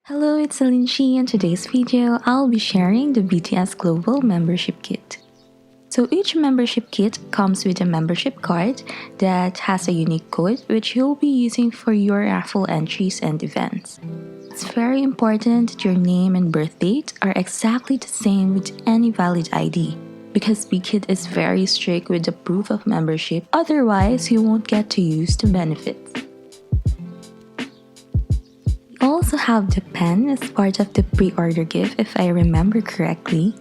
Hello, it's celinessi. In today's video, I'll be sharing the BTS Global Membership Kit. So each membership kit comes with a membership card that has a unique code which you'll be using for your raffle entries and events. It's very important that your name and birth date are exactly the same with any valid ID because BKit is very strict with the proof of membership, otherwise you won't get to use the benefits. We also have the pen as part of the pre-order gift if I remember correctly.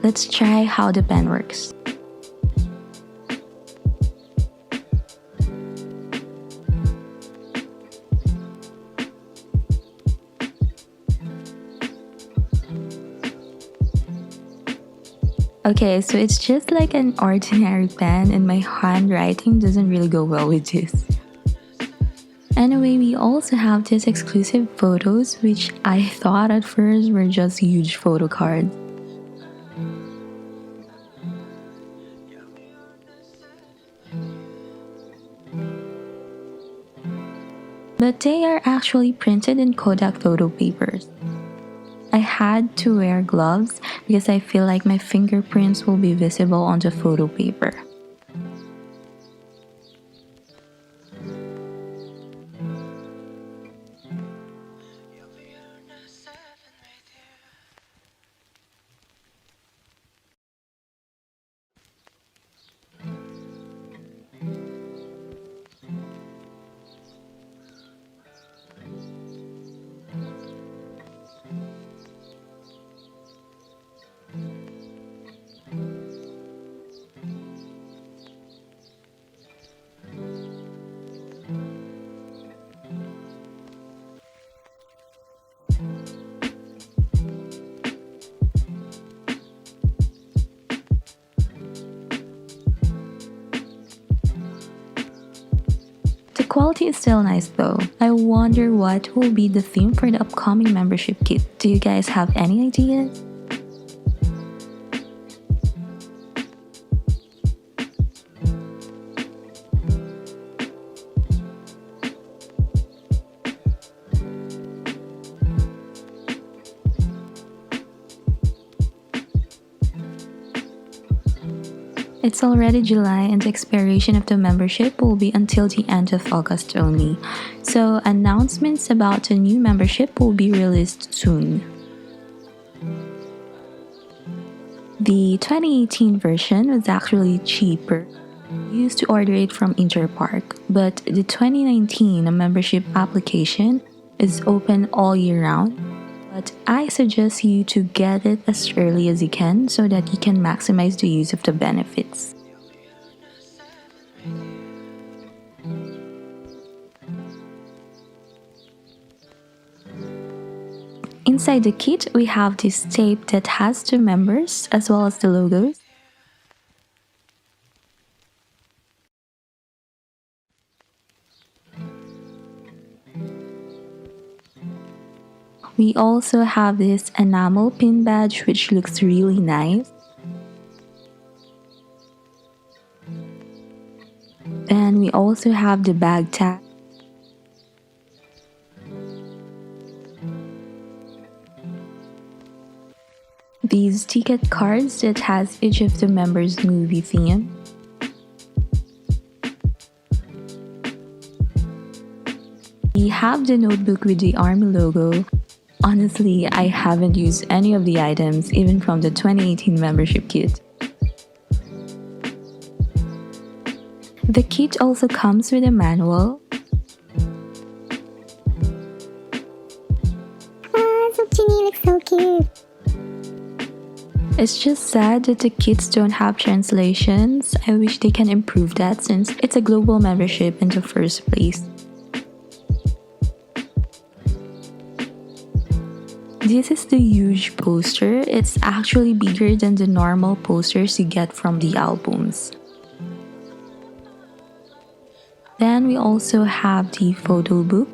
Let's try how the pen works. Okay, so it's just like an ordinary pen and my handwriting doesn't really go well with this. Anyway, we also have these exclusive photos which I thought at first were just huge photo cards. But they are actually printed in Kodak photo papers. I had to wear gloves because I feel like my fingerprints will be visible on the photo paper. The quality is still nice though. I wonder what will be the theme for the upcoming membership kit. Do you guys have any ideas? It's already July and the expiration of the membership will be until the end of August only. So announcements about the new membership will be released soon. The 2018 version was actually cheaper. We used to order it from Interpark, but the 2019 membership application is open all year round. But I suggest you to get it as early as you can so that you can maximize the use of the benefits. Inside the kit, we have this tape that has the members as well as the logos. We also have this enamel pin badge which looks really nice. And we also have the bag tag. These ticket cards that has each of the members' movie theme. We have the notebook with the army logo. Honestly, I haven't used any of the items even from the 2018 membership kit. The kit also comes with a manual. Sukchini looks so cute. It's just sad that the kits don't have translations. I wish they can improve that since it's a global membership in the first place. This is the huge poster. It's actually bigger than the normal posters you get from the albums. Then we also have the photo book.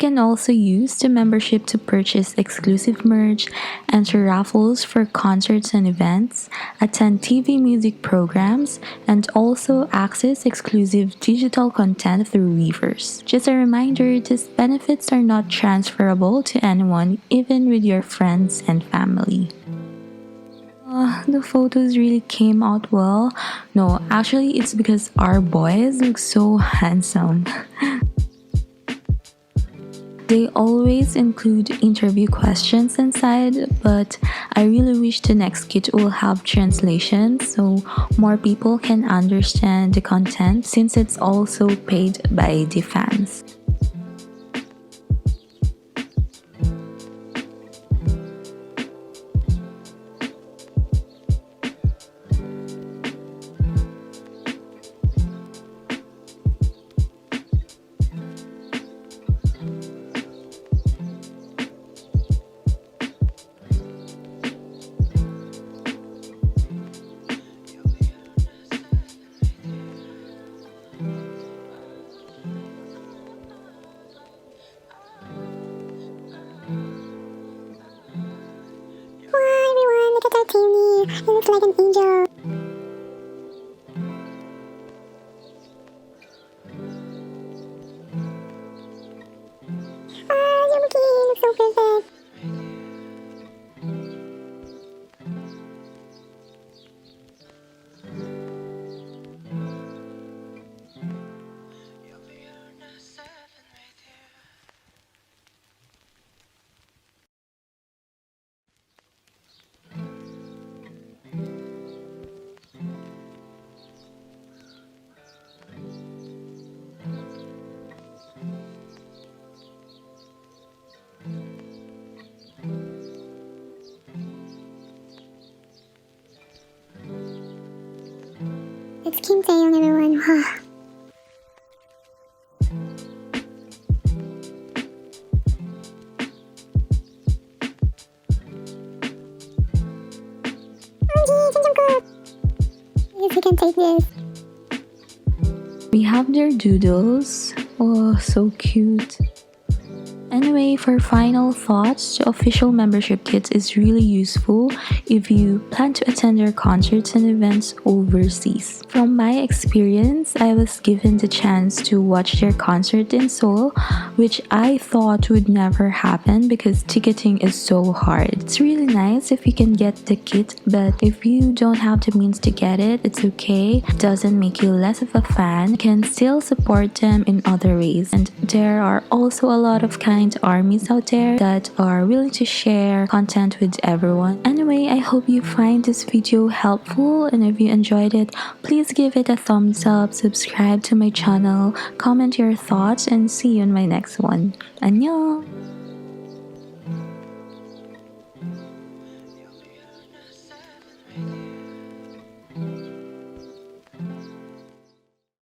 can also use the membership to purchase exclusive merch, enter raffles for concerts and events, attend TV music programs, and also access exclusive digital content through Weavers. Just a reminder, these benefits are not transferable to anyone, even with your friends and family. The photos really came out well. No, actually, it's because our boys look so handsome. They always include interview questions inside, but I really wish the next kit will have translation so more people can understand the content since it's also paid by the fans. Wow, everyone, look at our Timmy. He looks like an angel. Ah, Yuki, he looks so perfect. It's Kim Taeyong, everyone. Wow. OMG, Jungkook. Yes, we can take this. We have their doodles. Oh, so cute. Anyway, for final thoughts, the official membership kit is really useful if you plan to attend their concerts and events overseas. From my experience, I was given the chance to watch their concert in Seoul, which I thought would never happen because ticketing is so hard. It's really nice if you can get the kit, but if you don't have the means to get it, it's okay. It doesn't make you less of a fan. You can still support them in other ways. And there are also a lot of kind armies out there that are willing to share content with everyone. Anyway, I hope you find this video helpful, and if you enjoyed it, please give it a thumbs up, subscribe to my channel, comment your thoughts, and see you in my next one. Annyeong!